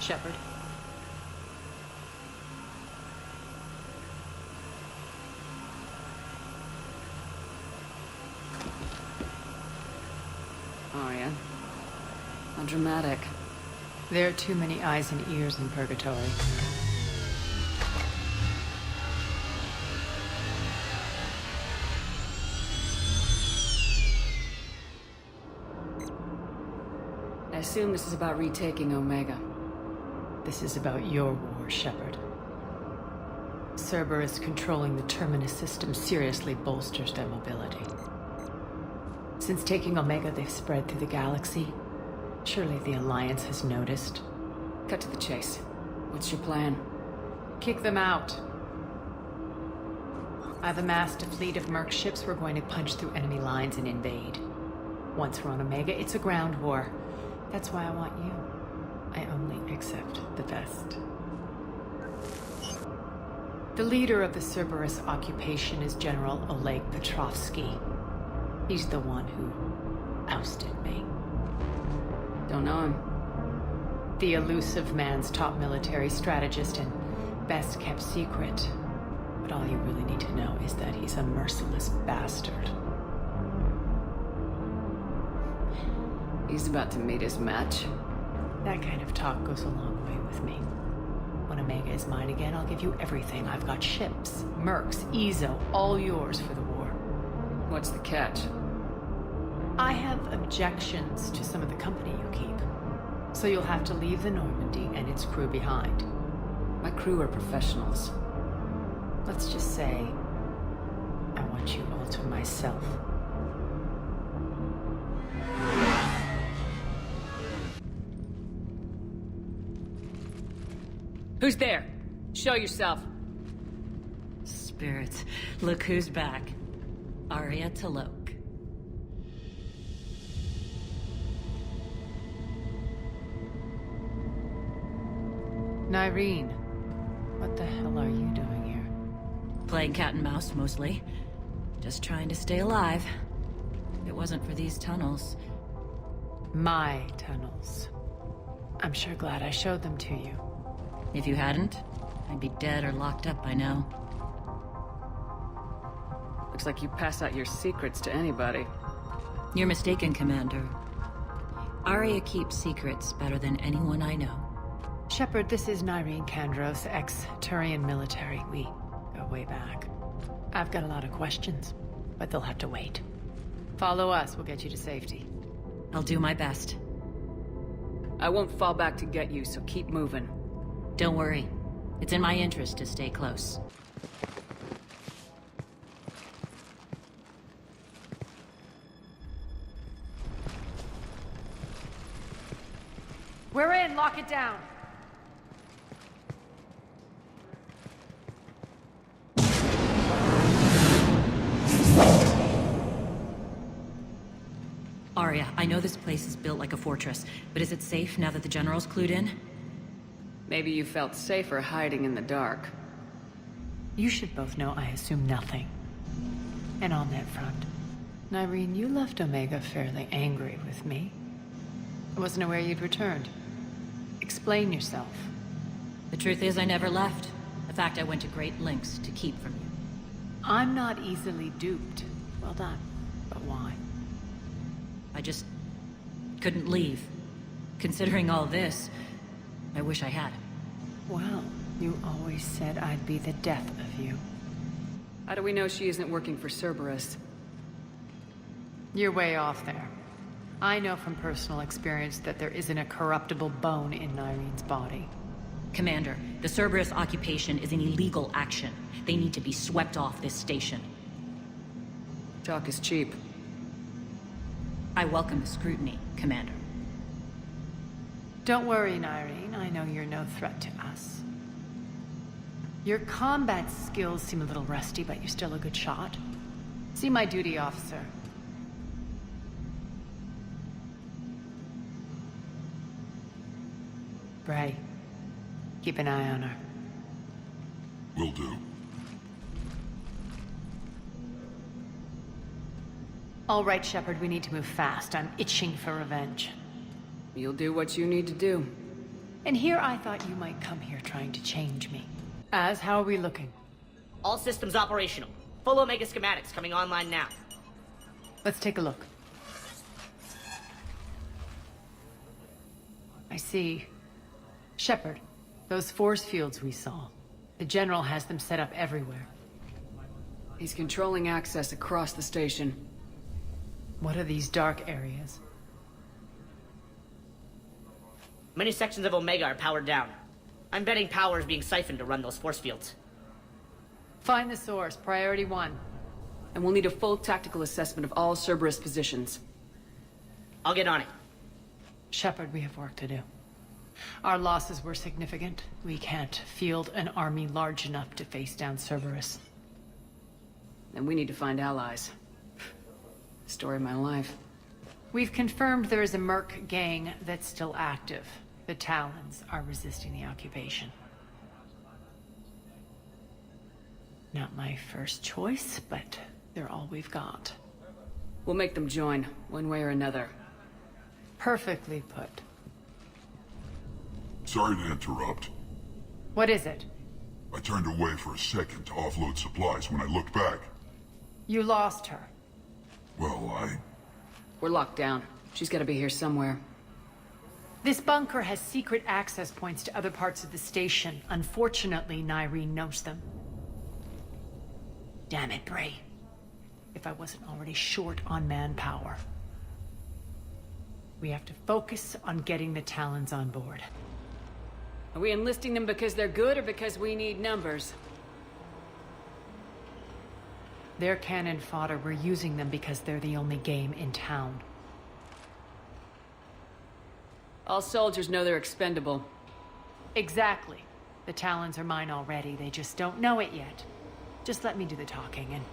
Shepard. Oh, yeah? How dramatic. There are too many eyes and ears in Purgatory. I assume this is about retaking Omega. This is about your war, Shepard. Cerberus controlling the Terminus system seriously bolsters their mobility. Since taking Omega, they've spread through the galaxy. Surely the Alliance has noticed. Cut to the chase. What's your plan? Kick them out. I've amassed a fleet of merc ships. We're going to punch through enemy lines and invade. Once we're on Omega, it's a ground war. That's why I want you. I only accept the best. The leader of the Cerberus occupation is General Oleg Petrovsky. He's the one who ousted me. Don't know him. The elusive man's top military strategist and best kept secret. But all you really need to know is that he's a merciless bastard. He's about to meet his match. That kind of talk goes a long way with me. When Omega is mine again, I'll give you everything. I've got ships, mercs, Ezo, all yours for the war. What's the catch? I have objections to some of the company you keep. So you'll have to leave the Normandy and its crew behind. My crew are professionals. Let's just say, I want you all to myself. Who's there? Show yourself. Spirits, look who's back. Arya Talok. Nyreen, what the hell are you doing here? Playing cat and mouse, mostly. Just trying to stay alive. If it wasn't for these tunnels. My tunnels. I'm sure glad I showed them to you. If you hadn't, I'd be dead or locked up by now. Looks like you pass out your secrets to anybody. You're mistaken, Commander. Arya keeps secrets better than anyone I know. Shepard, this is Nyreen Kandros, ex-Turian military. We go way back. I've got a lot of questions, but they'll have to wait. Follow us, we'll get you to safety. I'll do my best. I won't fall back to get you, so keep moving. Don't worry. It's in my interest to stay close. We're in, lock it down. Arya, I know this place is built like a fortress, but is it safe now that the General's clued in? Maybe you felt safer hiding in the dark. You should both know I assume nothing. And on that front, Nyreen, you left Omega fairly angry with me. I wasn't aware you'd returned. Explain yourself. The truth is I never left. In fact, I went to great lengths to keep from you. I'm not easily duped. Well done. But why? I just couldn't leave. Considering all this, I wish I had. Well, you always said I'd be the death of you. How do we know she isn't working for Cerberus? You're way off there. I know from personal experience that there isn't a corruptible bone in Nyreen's body. Commander, the Cerberus occupation is an illegal action. They need to be swept off this station. Talk is cheap. I welcome the scrutiny, Commander. Don't worry, Nyreen. I know you're no threat to us. Your combat skills seem a little rusty, but you're still a good shot. See my duty officer. Bray, keep an eye on her. Will do. All right, Shepard, we need to move fast. I'm itching for revenge. You'll do what you need to do. And here I thought you might come here trying to change me. How are we looking? All systems operational. Full Omega schematics coming online now. Let's take a look. I see. Shepard, those force fields we saw. The General has them set up everywhere. He's controlling access across the station. What are these dark areas? Many sections of Omega are powered down. I'm betting power is being siphoned to run those force fields. Find the source, priority 1. And we'll need a full tactical assessment of all Cerberus positions. I'll get on it. Shepard, we have work to do. Our losses were significant. We can't field an army large enough to face down Cerberus. And we need to find allies. Story of my life. We've confirmed there is a Merc gang that's still active. The Talons are resisting the occupation. Not my first choice, but they're all we've got. We'll make them join, one way or another. Perfectly put. Sorry to interrupt. What is it? I turned away for a second to offload supplies when I looked back. You lost her. Well, We're locked down. She's gotta be here somewhere. This bunker has secret access points to other parts of the station. Unfortunately, Nyreen knows them. Damn it, Bray. If I wasn't already short on manpower. We have to focus on getting the Talons on board. Are we enlisting them because they're good or because we need numbers? They're cannon fodder. We're using them because they're the only game in town. All soldiers know they're expendable. Exactly. The Talons are mine already. They just don't know it yet. Just let me do the talking and...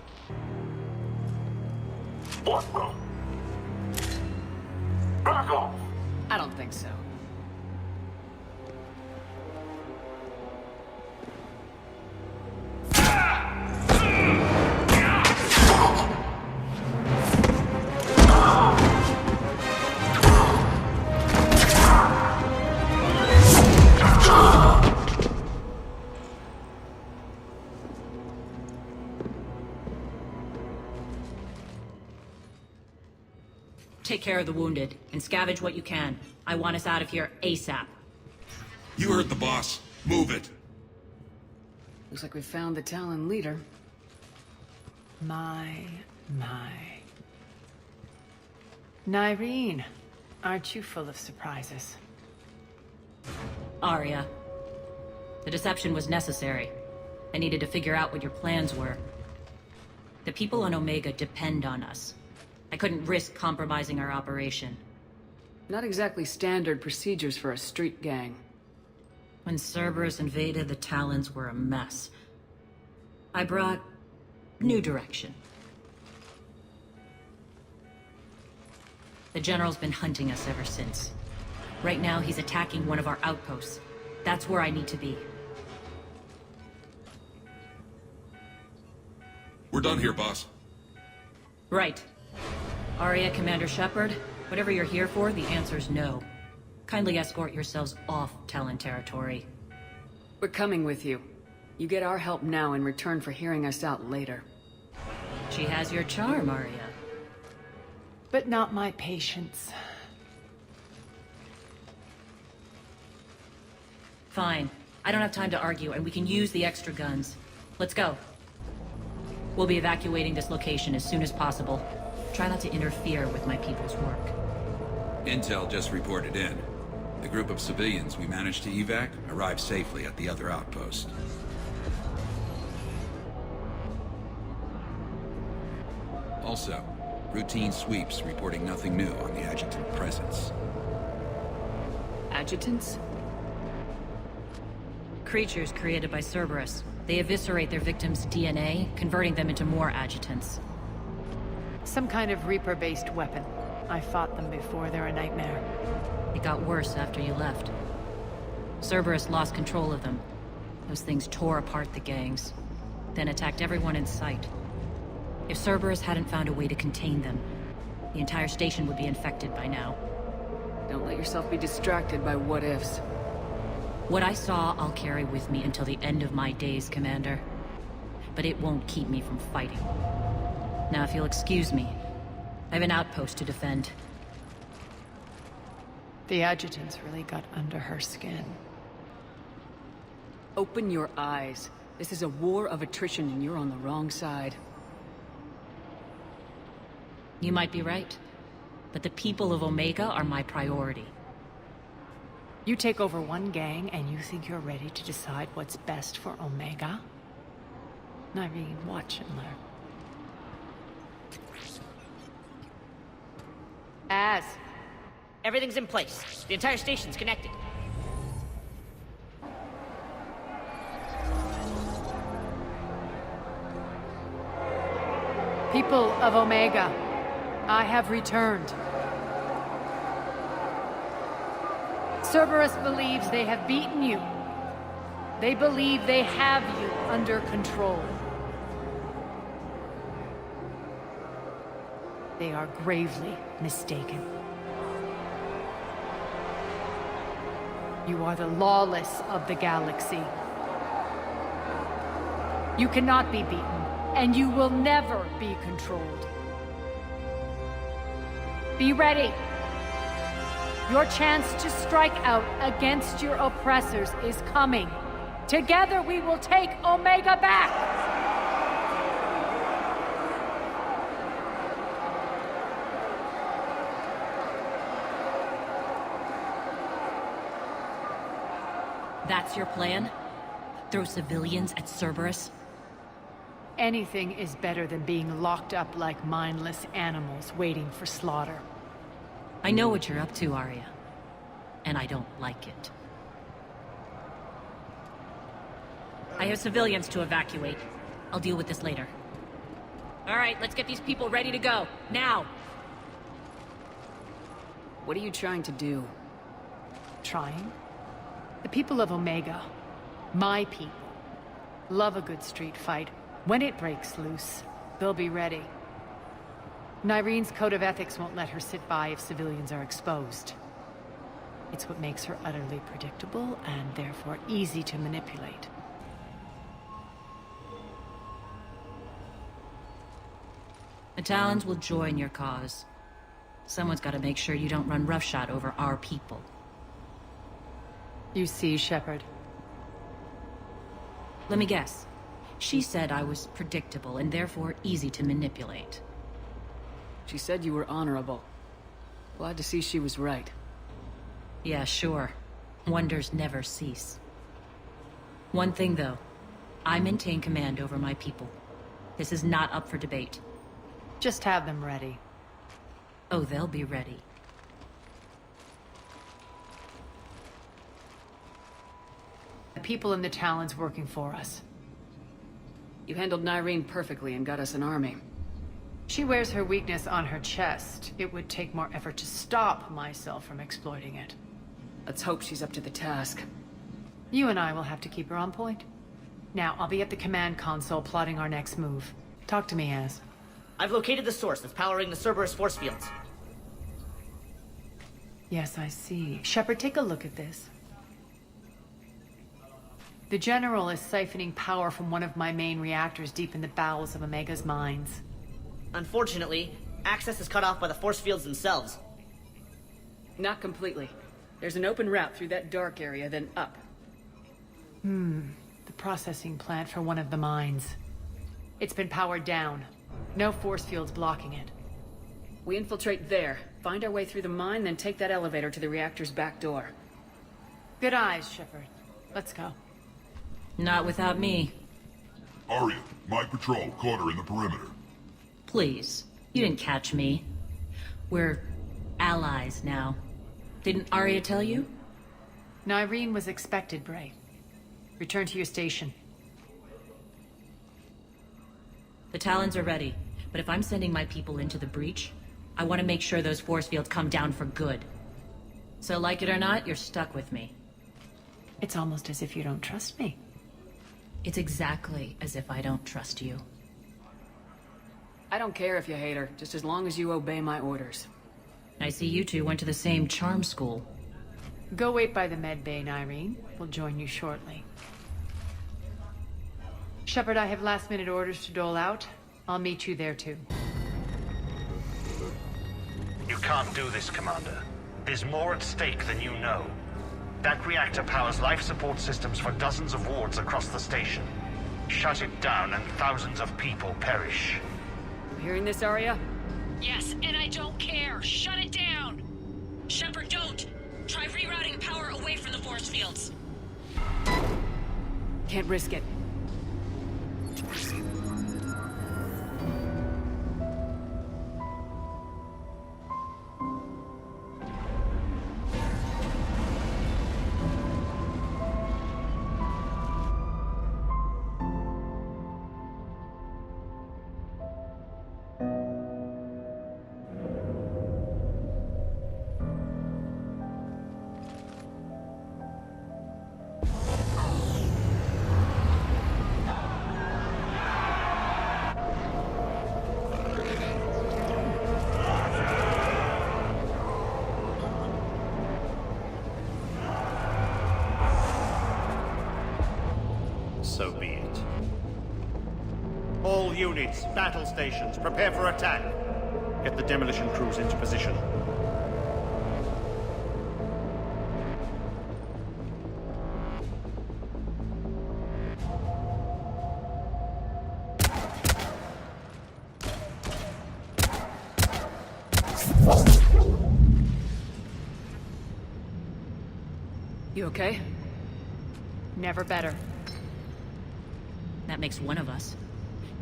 back off! I don't think so. Take care of the wounded, and scavenge what you can. I want us out of here ASAP. You heard the boss. Move it. Looks like we found the Talon leader. My. Nyreen, aren't you full of surprises? Arya. The deception was necessary. I needed to figure out what your plans were. The people on Omega depend on us. I couldn't risk compromising our operation. Not exactly standard procedures for a street gang. When Cerberus invaded, the Talons were a mess. I brought new direction. The General's been hunting us ever since. Right now, he's attacking one of our outposts. That's where I need to be. We're done here, boss. Right. Arya, Commander Shepard, whatever you're here for, the answer's no. Kindly escort yourselves off Talon territory. We're coming with you. You get our help now in return for hearing us out later. She has your charm, Arya. But not my patience. Fine. I don't have time to argue, and we can use the extra guns. Let's go. We'll be evacuating this location as soon as possible. Try not to interfere with my people's work. Intel just reported in. The group of civilians we managed to evac arrived safely at the other outpost. Also, routine sweeps reporting nothing new on the adjutant presence. Adjutants? Creatures created by Cerberus. They eviscerate their victims' DNA, converting them into more adjutants. Some kind of Reaper-based weapon. I fought them before. They're a nightmare. It got worse after you left. Cerberus lost control of them. Those things tore apart the gangs, then attacked everyone in sight. If Cerberus hadn't found a way to contain them, the entire station would be infected by now. Don't let yourself be distracted by what-ifs. What I saw, I'll carry with me until the end of my days, Commander. But it won't keep me from fighting. Now, if you'll excuse me, I have an outpost to defend. The adjutants really got under her skin. Open your eyes. This is a war of attrition and you're on the wrong side. You might be right, but the people of Omega are my priority. You take over one gang and you think you're ready to decide what's best for Omega? Nyreen, watch and learn. Az, Everything's in place. The entire station's connected. people of Omega, I have returned. Cerberus believes they have beaten you. They believe they have you under control. They are gravely mistaken. You are the lawless of the galaxy. You cannot be beaten, and you will never be controlled. Be ready. Your chance to strike out against your oppressors is coming. Together we will take Omega back! That's your plan? Throw civilians at Cerberus? Anything is better than being locked up like mindless animals waiting for slaughter. I know what you're up to, Arya. And I don't like it. I have civilians to evacuate. I'll deal with this later. All right, let's get these people ready to go. Now! What are you trying to do? Trying? The people of Omega, my people, love a good street fight. When it breaks loose, they'll be ready. Nyreen's code of ethics won't let her sit by if civilians are exposed. It's what makes her utterly predictable and therefore easy to manipulate. The Talons will join your cause. Someone's got to make sure you don't run roughshod over our people. You see, Shepard. Let me guess. She said I was predictable and therefore easy to manipulate. She said you were honorable. Glad to see she was right. Yeah, sure. Wonders never cease. One thing, though. I maintain command over my people. This is not up for debate. Just have them ready. Oh, they'll be ready. The people in the Talons working for us. You handled Nyreen perfectly and got us an army. She wears her weakness on her chest. It would take more effort to stop myself from exploiting it. Let's hope she's up to the task. You and I will have to keep her on point. Now, I'll be at the command console plotting our next move. Talk to me, Az. I've located the source that's powering the Cerberus force fields. Yes, I see. Shepard, take a look at this. The General is siphoning power from one of my main reactors deep in the bowels of Omega's mines. Unfortunately, access is cut off by the force fields themselves. Not completely. There's an open route through that dark area, then up. The processing plant for one of the mines. It's been powered down. No force fields blocking it. We infiltrate there, find our way through the mine, then take that elevator to the reactor's back door. Good eyes, Shepard. Let's go. Not without me. Arya, my patrol caught her in the perimeter. Please. You didn't catch me. We're allies now. Didn't Arya tell you? Nyreen was expected, Bray. Return to your station. The Talons are ready, but if I'm sending my people into the breach, I want to make sure those force fields come down for good. So like it or not, you're stuck with me. It's almost as if you don't trust me. It's exactly as if I don't trust you. I don't care if you hate her, just as long as you obey my orders. I see you two went to the same charm school. Go wait by the med bay, Irene. We'll join you shortly. Shepard, I have last-minute orders to dole out. I'll meet you there, too. You can't do this, Commander. There's more at stake than you know. That reactor powers life support systems for dozens of wards across the station. Shut it down and thousands of people perish. You hearing this, Arya? Yes, and I don't care. Shut it down! Shepard, don't! Try rerouting power away from the force fields. Can't risk it. So be it. All units, battle stations, prepare for attack. Get the demolition crews into position. You okay? Never better. That makes one of us.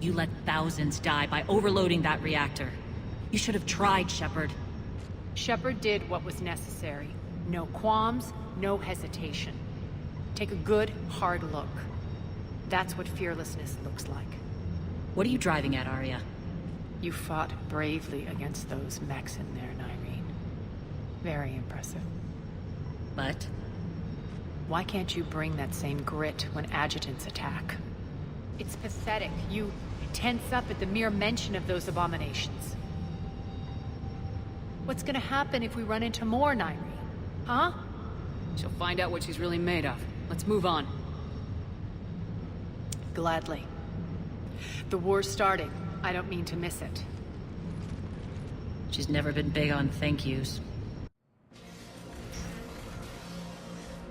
You let thousands die by overloading that reactor. You should have tried, Shepard. Shepard did what was necessary. No qualms, no hesitation. Take a good, hard look. That's what fearlessness looks like. What are you driving at, Arya? You fought bravely against those mechs in there, Irene. Very impressive. But? Why can't you bring that same grit when adjutants attack? It's pathetic. You tense up at the mere mention of those abominations. What's gonna happen if we run into more, Irene? Huh? She'll find out what she's really made of. Let's move on. Gladly. The war's starting. I don't mean to miss it. She's never been big on thank yous.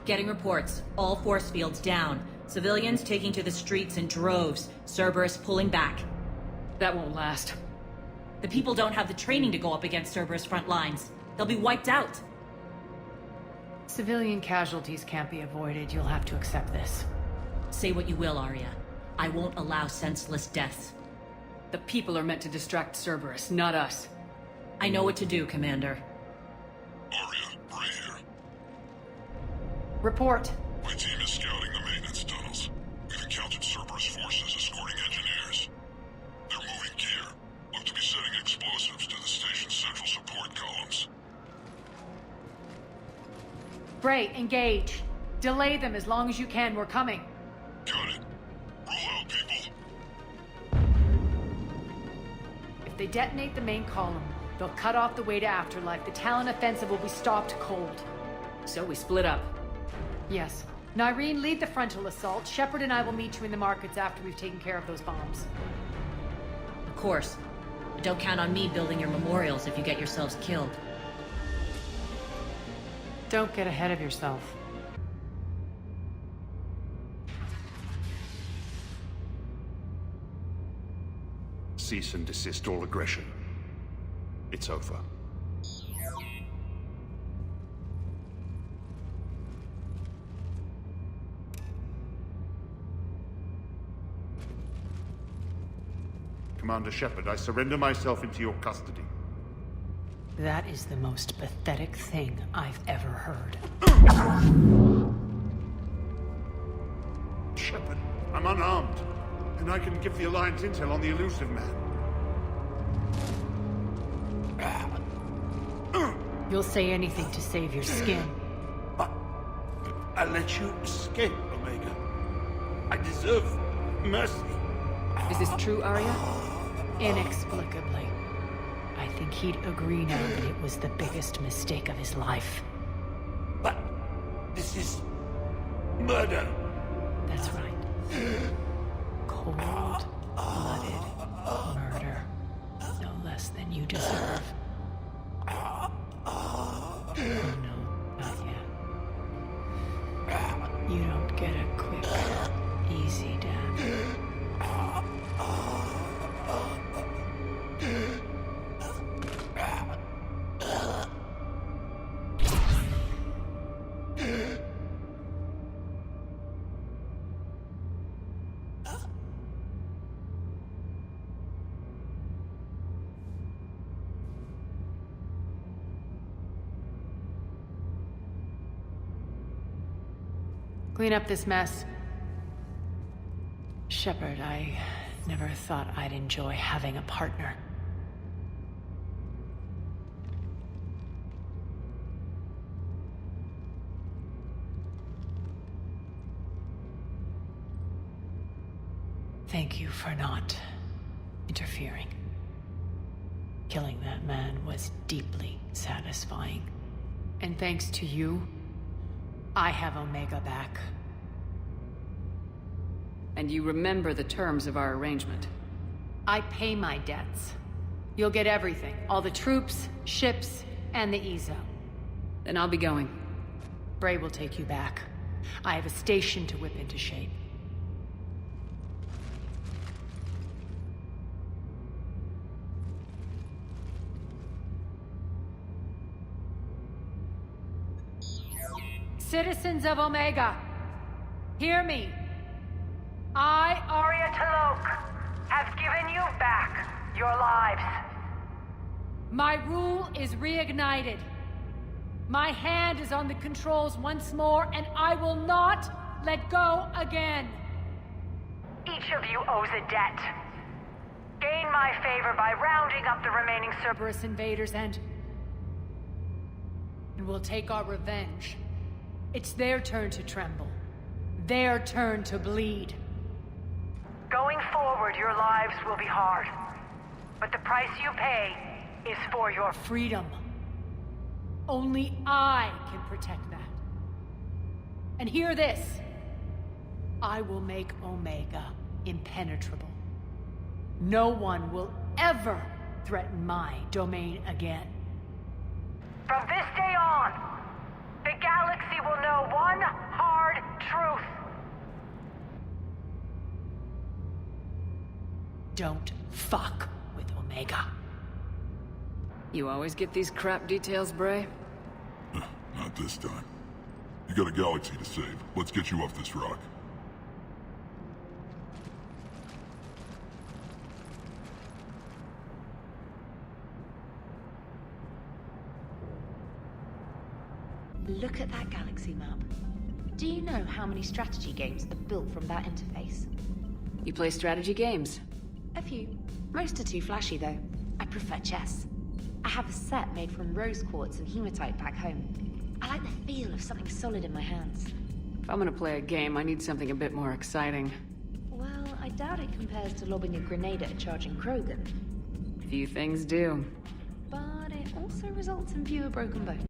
Getting reports. All force fields down. Civilians taking to the streets in droves. Cerberus pulling back. That won't last. The people don't have the training to go up against Cerberus front lines. They'll be wiped out. Civilian casualties can't be avoided. You'll have to accept this. Say what you will, Arya. I won't allow senseless deaths. The people are meant to distract Cerberus, not us. I know what to do, Commander. Arya, Bray here. Report. My team is scouting the maintenance tunnels. We've encountered Cerberus forces escorting engineers. They're moving gear. Look to be setting explosives to the station's central support columns. Bray, engage. Delay them as long as you can. We're coming. Got it. Roll out, people. If they detonate the main column, they'll cut off the way to Afterlife. The Talon offensive will be stopped cold. So we split up. Yes. Irene, lead the frontal assault. Shepard and I will meet you in the markets after we've taken care of those bombs. Of course. But don't count on me building your memorials if you get yourselves killed. Don't get ahead of yourself. Cease and desist all aggression. It's over. Commander Shepard, I surrender myself into your custody. That is the most pathetic thing I've ever heard. Shepard, I'm unarmed, and I can give the Alliance intel on the elusive man. You'll say anything to save your skin. I let you escape, Omega. I deserve mercy. Is this true, Arya? Inexplicably. I think he'd agree now that it was the biggest mistake of his life. But Murder! That's right. Cold-blooded murder. No less than you deserve. Oh no, not yet. You don't get a quick, easy death. Clean up this mess. Shepard, I never thought I'd enjoy having a partner. Thank you for not interfering. Killing that man was deeply satisfying. And thanks to you, I have Omega back. And you remember the terms of our arrangement. I pay my debts. You'll get everything. All the troops, ships, and the Ezo. Then I'll be going. Bray will take you back. I have a station to whip into shape. Citizens of Omega, hear me. I, Arya Talok, have given you back your lives. My rule is reignited. My hand is on the controls once more, and I will not let go again. Each of you owes a debt. Gain my favor by rounding up the remaining Cerberus invaders and we'll take our revenge. It's their turn to tremble. Their turn to bleed. Going forward, your lives will be hard. But the price you pay is for your Freedom. Only I can protect that. And hear this. I will make Omega impenetrable. No one will ever threaten my domain again. From this day on, the galaxy will know one hard truth. Don't fuck with Omega. You always get these crap details, Bray? Not this time. You got a galaxy to save. Let's get you off this rock. Look at that galaxy map. Do you know how many strategy games are built from that interface? You play strategy games? A few. Most are too flashy, though. I prefer chess. I have a set made from rose quartz and hematite back home. I like the feel of something solid in my hands. If I'm gonna play a game, I need something a bit more exciting. Well, I doubt it compares to lobbing a grenade at a charging Krogan. Few things do. But it also results in fewer broken bones.